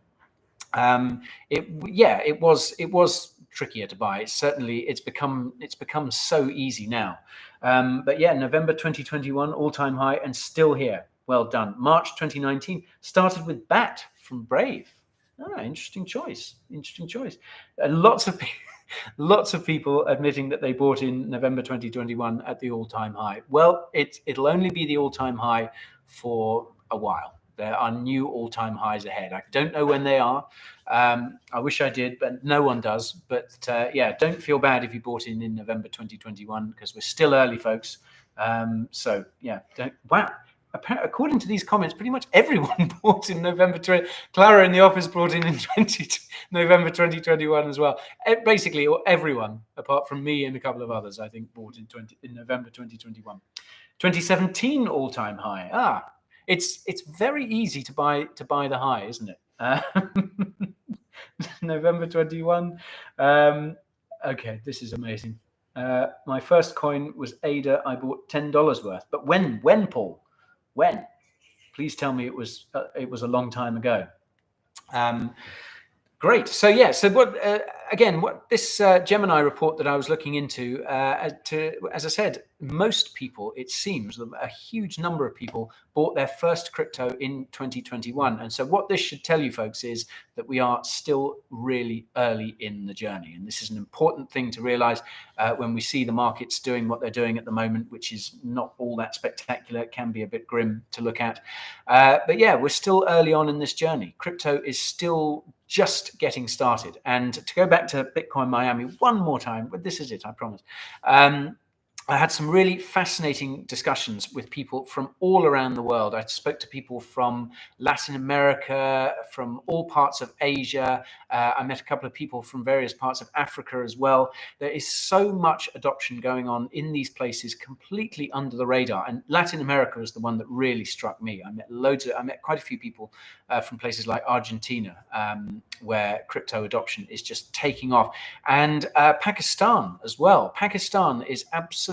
It was trickier to buy. It's become so easy now. But yeah, November 2021, all-time high, and still here. Well done. March 2019 started with BAT from Brave. Interesting choice. Lots of people admitting that they bought in November 2021 at the all-time high. Well, it'll only be the all-time high for a while. There are new all-time highs ahead. I don't know when they are. I wish I did, but no one does. But yeah, don't feel bad if you bought in November 2021, because we're still early, folks. So yeah, wow. According to these comments, pretty much everyone bought in November. Clara in the office bought in November 2021 as well. Basically, everyone apart from me and a couple of others, I think, bought in November 2021. 2017 all-time high. It's very easy to buy the high, isn't it? November 21. Okay, this is amazing. My first coin was ADA. I bought $10 worth. But when, Paul? When? Please tell me it was a long time ago. Great. So yeah. So what this Gemini report that I was looking into, as I said, most people, it seems, a huge number of people bought their first crypto in 2021. And so what this should tell you, folks, is that we are still really early in the journey. And this is an important thing to realize when we see the markets doing what they're doing at the moment, which is not all that spectacular. It can be a bit grim to look at. But yeah, we're still early on in this journey. Crypto is still just getting started. And to go back to Bitcoin Miami one more time, but this is it, I promise. I had some really fascinating discussions with people from all around the world. I spoke to people from Latin America, from all parts of Asia. I met a couple of people from various parts of Africa as well. There is so much adoption going on in these places, completely under the radar. And Latin America is the one that really struck me. I met quite a few people from places like Argentina, where crypto adoption is just taking off, and Pakistan as well. Pakistan is absolutely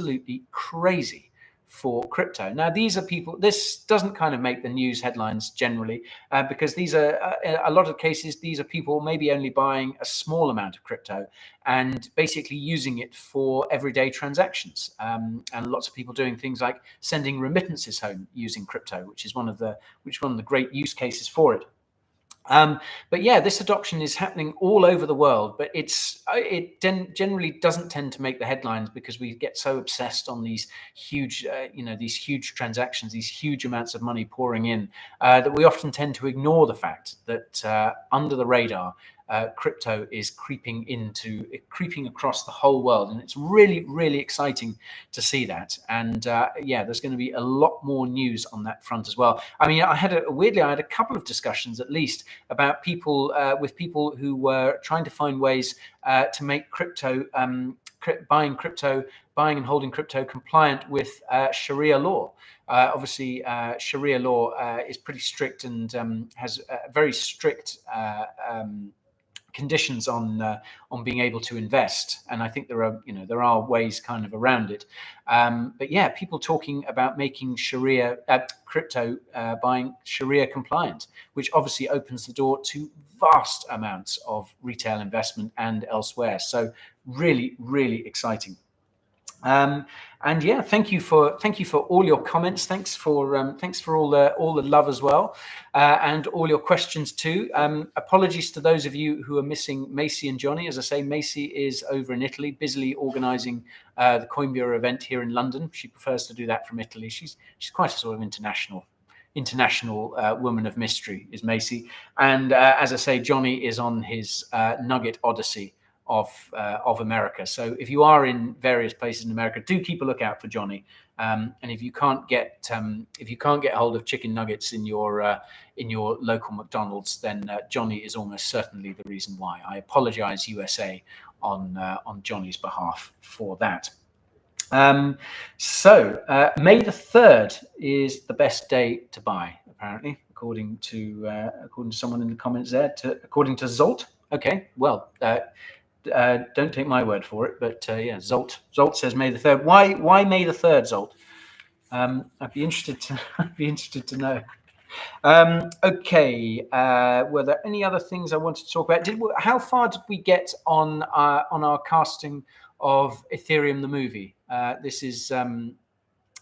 crazy for crypto. Now, these are people, this doesn't kind of make the news headlines generally, because these are, in a lot of cases, these are people maybe only buying a small amount of crypto and basically using it for everyday transactions. And lots of people doing things like sending remittances home using crypto, which is one of the great use cases for it. But yeah, this adoption is happening all over the world, but it generally doesn't tend to make the headlines because we get so obsessed on these huge, these huge transactions, these huge amounts of money pouring in, that we often tend to ignore the fact that under the radar, crypto is creeping across the whole world, and it's really, really exciting to see that. And yeah, there's going to be a lot more news on that front as well. I mean, I had a couple of discussions at least about people who were trying to find ways to make crypto, buying and holding crypto compliant with Sharia law. Obviously, Sharia law is pretty strict and has very strict conditions on being able to invest, and I think there are ways kind of around it. But yeah, people talking about making Sharia crypto buying Sharia compliant, which obviously opens the door to vast amounts of retail investment and elsewhere. So really, really exciting. And yeah, thank you for all your comments. Thanks for all the love as well, and all your questions too. Apologies to those of you who are missing Macy and Johnny. As I say, Macy is over in Italy, busily organising the Coin Bureau event here in London. She prefers to do that from Italy. She's quite a sort of international woman of mystery, is Macy. And as I say, Johnny is on his Nugget Odyssey of America. So if you are in various places in America, do keep a lookout for Johnny. And if you can't get hold of chicken nuggets in your local McDonald's, then Johnny is almost certainly the reason why. I apologize, USA, on Johnny's behalf for that. So May the 3rd is the best day to buy, apparently, according to someone in the comments there. According to Zolt. Okay, well. Don't take my word for it, but yeah, Zolt says May the 3rd. Why May the 3rd, Zolt? I'd be interested to know. Okay, were there any other things I wanted to talk about? How far did we get on our casting of Ethereum the movie?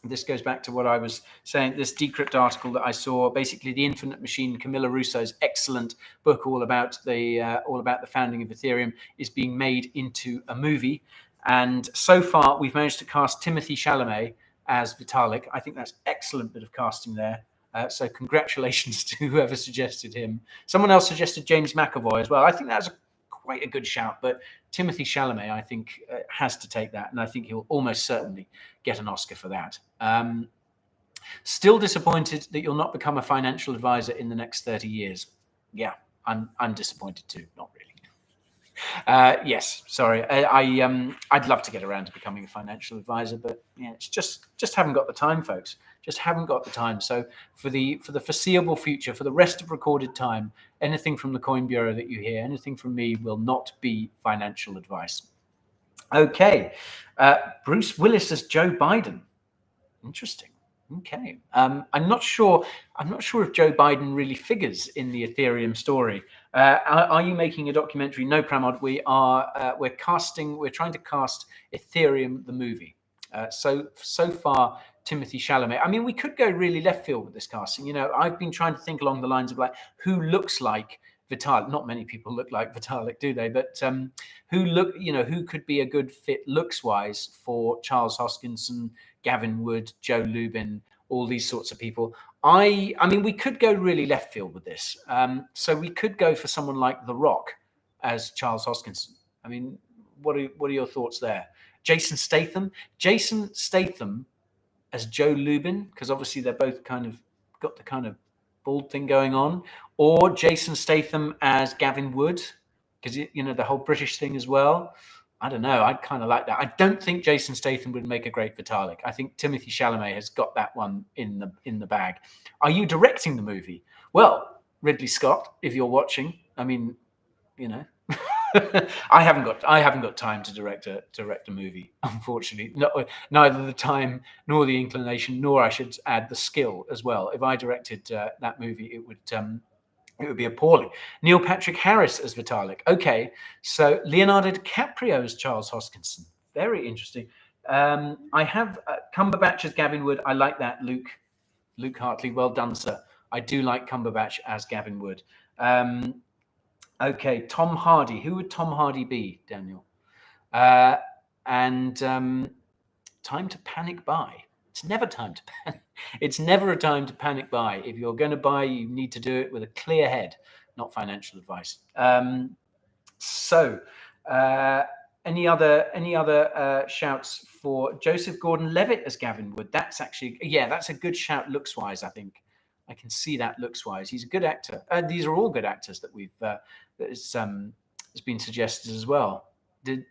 This goes back to what I was saying, this Decrypt article that I saw, basically The Infinite Machine, Camilla Russo's excellent book all about the founding of Ethereum, is being made into a movie. And so far, we've managed to cast Timothy Chalamet as Vitalik. I think that's excellent bit of casting there. So congratulations to whoever suggested him. Someone else suggested James McAvoy as well. I think that's quite a good shout, but Timothy Chalamet, I think, has to take that, and I think he'll almost certainly get an Oscar for that. Still disappointed that you'll not become a financial advisor in the next 30 years. Yeah, I'm disappointed too. Not really. Yes, sorry. I'd love to get around to becoming a financial advisor, but yeah, it's just haven't got the time, folks. Just haven't got the time. So for the foreseeable future, for the rest of recorded time, anything from the Coin Bureau that you hear, anything from me, will not be financial advice. Okay, Bruce Willis as Joe Biden. Interesting. Okay, I'm not sure if Joe Biden really figures in the Ethereum story. Are you making a documentary? No, Pramod. We're trying to cast Ethereum the movie. So far, Timothy Chalamet. I mean, we could go really left field with this casting. You know, I've been trying to think along the lines of like, who looks like Vitalik? Not many people look like Vitalik, do they? But who could be a good fit looks wise for Charles Hoskinson, Gavin Wood, Joe Lubin, all these sorts of people. I mean, we could go really left field with this. So we could go for someone like The Rock as Charles Hoskinson. I mean, what are your thoughts there? Jason Statham as Joe Lubin, because obviously they're both kind of got the kind of bald thing going on, or Jason Statham as Gavin Wood, because the whole British thing as well. I don't know. I'd kind of like that. I don't think Jason Statham would make a great Vitalik. I think Timothy Chalamet has got that one in the bag. Are you directing the movie? Well, Ridley Scott, if you're watching, I mean, I haven't got time to direct a movie, unfortunately. Neither the time nor the inclination, nor I should add the skill as well. If I directed that movie, it would be appalling. Neil Patrick Harris as Vitalik. Okay, so Leonardo DiCaprio as Charles Hoskinson. Very interesting. I have Cumberbatch as Gavin Wood. I like that, Luke Hartley. Well done, sir. I do like Cumberbatch as Gavin Wood. Okay, Tom Hardy. Who would Tom Hardy be, Daniel? And time to panic buy. It's never time to panic. It's never a time to panic buy. If you're going to buy, you need to do it with a clear head, not financial advice. Any other shouts for Joseph Gordon-Levitt as Gavin Wood? That's a good shout looks wise. I think I can see that looks wise. He's a good actor. These are all good actors that has been suggested as well. Did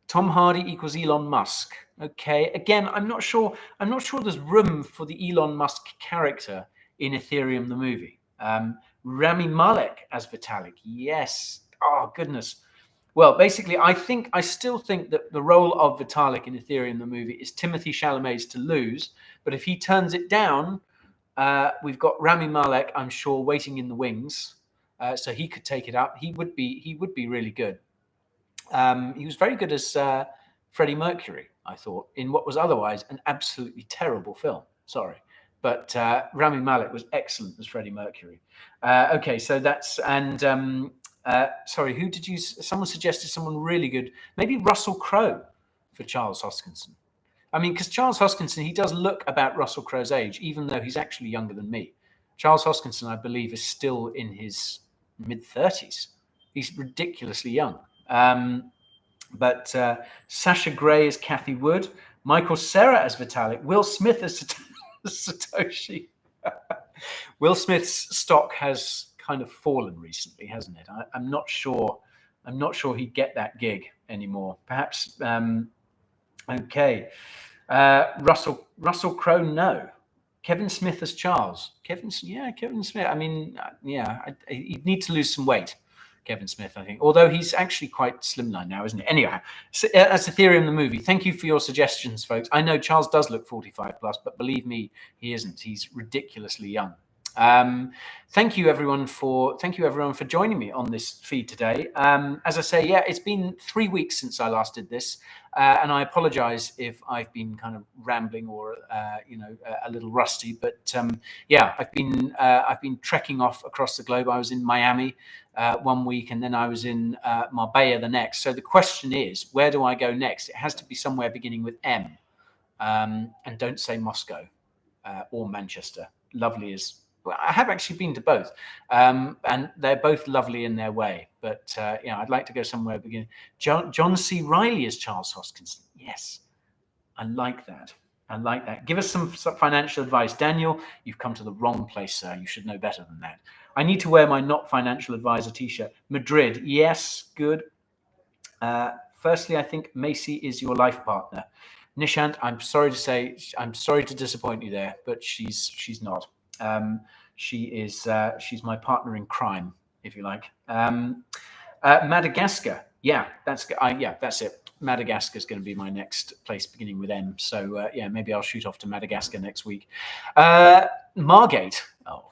Tom Hardy equals Elon Musk? Okay. Again, I'm not sure there's room for the Elon Musk character in Ethereum the movie. Rami Malek as Vitalik. Yes. Oh goodness. Well, basically, I still think that the role of Vitalik in Ethereum the movie is Timothy Chalamet's to lose. But if he turns it down, we've got Rami Malek, I'm sure, waiting in the wings, so he could take it up. He would be really good. He was very good as Freddie Mercury. I thought, in what was otherwise an absolutely terrible film. Sorry. But Rami Malek was excellent as Freddie Mercury. Okay, so that's, and sorry, who did you, someone suggested someone really good, maybe Russell Crowe for Charles Hoskinson. I mean, because Charles Hoskinson, he does look about Russell Crowe's age, even though he's actually younger than me. Charles Hoskinson, I believe, is still in his mid-30s. He's ridiculously young. But Sasha Grey as Kathy Wood, Michael Cera as Vitalik, Will Smith as Satoshi. Will Smith's stock has kind of fallen recently, hasn't it? I'm not sure. I'm not sure he'd get that gig anymore. Perhaps. Okay. Russell Crowe, no. Kevin Smith as Charles. Kevin Smith. I mean, he'd need to lose some weight. Kevin Smith, I think. Although he's actually quite slimline now, isn't he? Anyway, so, that's Ethereum the movie. Thank you for your suggestions, folks. I know Charles does look 45 plus, but believe me, he isn't. He's ridiculously young. Thank you everyone for joining me on this feed today. As I say, yeah, it's been 3 weeks since I last did this, and I apologize if I've been kind of rambling or a little rusty, but yeah, I've been trekking off across the globe. I was in Miami 1 week, and then I was in Marbella the next. So the question is, where do I go next? It has to be somewhere beginning with M, and don't say Moscow or Manchester. Lovely as well, I have actually been to both, and they're both lovely in their way. But I'd like to go somewhere beginning. John C. Reilly as Charles Hoskinson. Yes, I like that. I like that. Give us some financial advice, Daniel. You've come to the wrong place, sir. You should know better than that. I need to wear my not financial advisor T-shirt. Madrid. Yes, good. Firstly, I think Macy is your life partner. Nishant, I'm sorry to disappoint you there, but she's not. She's my partner in crime, if you like. Madagascar. Yeah, that's it. Madagascar is going to be my next place beginning with M. So maybe I'll shoot off to Madagascar next week. Margate. Oh,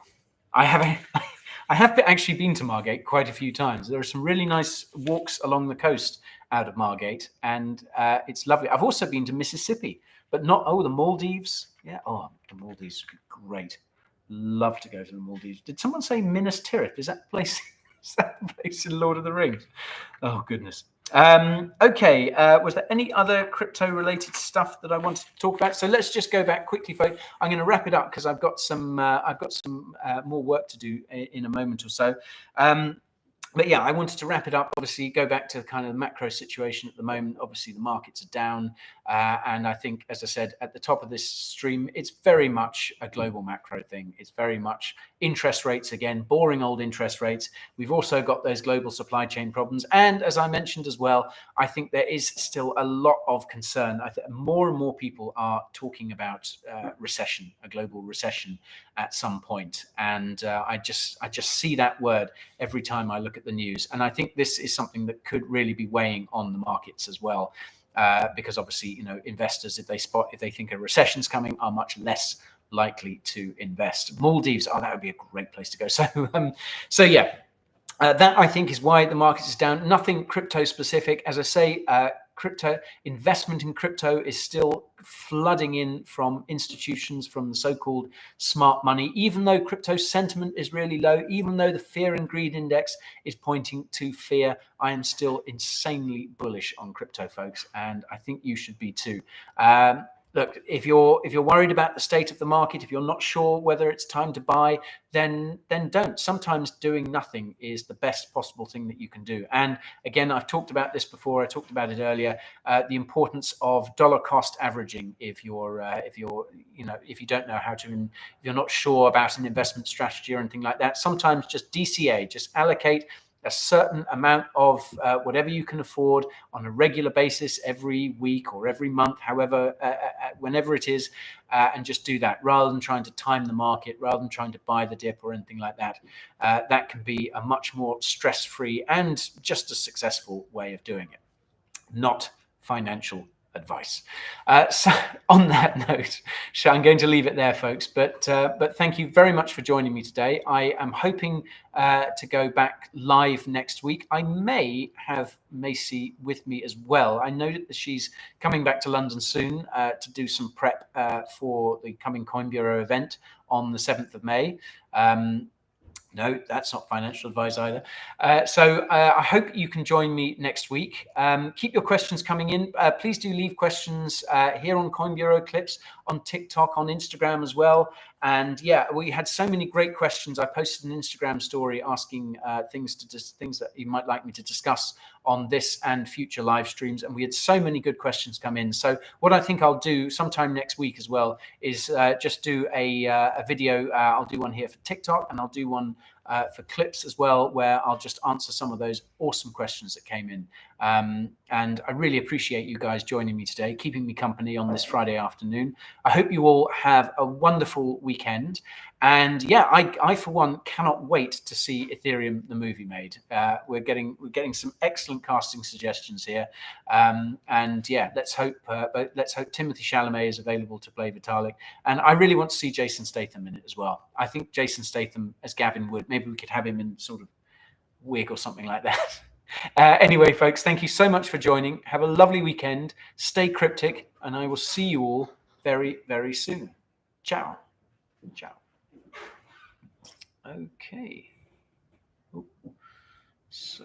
I have actually been to Margate quite a few times. There are some really nice walks along the coast out of Margate, and it's lovely. I've also been to Mississippi, but not the Maldives. Yeah, the Maldives would be great. Love to go to the Maldives. Did someone say Minas Tirith? Is that the place? Is that the place in Lord of the Rings? Oh goodness. Okay. Was there any other crypto-related stuff that I wanted to talk about? So let's just go back quickly, folks. I'm going to wrap it up because I've got some more work to do in a moment or so. But yeah, I wanted to wrap it up. Obviously, go back to kind of the macro situation at the moment. Obviously, the markets are down. And I think, as I said at the top of this stream, it's very much a global macro thing. It's very much interest rates again, boring old interest rates. We've also got those global supply chain problems. And as I mentioned as well, I think there is still a lot of concern. I think more and more people are talking about recession, a global recession at some point. And I just see that word every time I look at the news. And I think this is something that could really be weighing on the markets as well. Because obviously, investors, if they think a recession's coming, are much less likely to invest. Maldives, that would be a great place to go. So yeah, that I think is why the market is down. Nothing crypto specific. As I say, crypto investment in crypto is still flooding in from institutions, from the so-called smart money, even though crypto sentiment is really low, even though the fear and greed index is pointing to fear. I am still insanely bullish on crypto, folks, and I think you should be too. Look, if you're worried about the state of the market, if you're not sure whether it's time to buy, then don't. Sometimes doing nothing is the best possible thing that you can do. And again, I've talked about this before. I talked about it earlier. The importance of dollar cost averaging. If you don't know how to, if you're not sure about an investment strategy or anything like that, sometimes just DCA, just allocate a certain amount of whatever you can afford on a regular basis every week or every month, however, whenever it is, and just do that rather than trying to time the market, rather than trying to buy the dip or anything like that. That can be a much more stress-free and just a successful way of doing it. Not financial advice. So on that note, I'm going to leave it there, folks. But thank you very much for joining me today. I am hoping to go back live next week. I may have Macy with me as well. I know that she's coming back to London soon to do some prep for the coming Coin Bureau event on the 7th of May. No, that's not financial advice either. So I hope you can join me next week. Keep your questions coming in. Please do leave questions here on Coin Bureau Clips, on TikTok, on Instagram as well. And yeah, we had so many great questions. I posted an Instagram story asking things that you might like me to discuss on this and future live streams. And we had so many good questions come in. So what I think I'll do sometime next week as well is just do a video. I'll do one here for TikTok, and I'll do one for Clips as well, where I'll just answer some of those awesome questions that came in. And I really appreciate you guys joining me today, keeping me company on this Friday afternoon. I hope you all have a wonderful weekend. And yeah, I for one cannot wait to see Ethereum the movie made. We're getting some excellent casting suggestions here. And yeah, let's hope Timothy Chalamet is available to play Vitalik. And I really want to see Jason Statham in it as well. I think Jason Statham as Gavin Wood. Maybe we could have him in sort of wig or something like that. Anyway, folks, thank you so much for joining. Have a lovely weekend. Stay cryptic, and I will see you all very, very soon. Ciao. Ciao. Okay. Ooh. So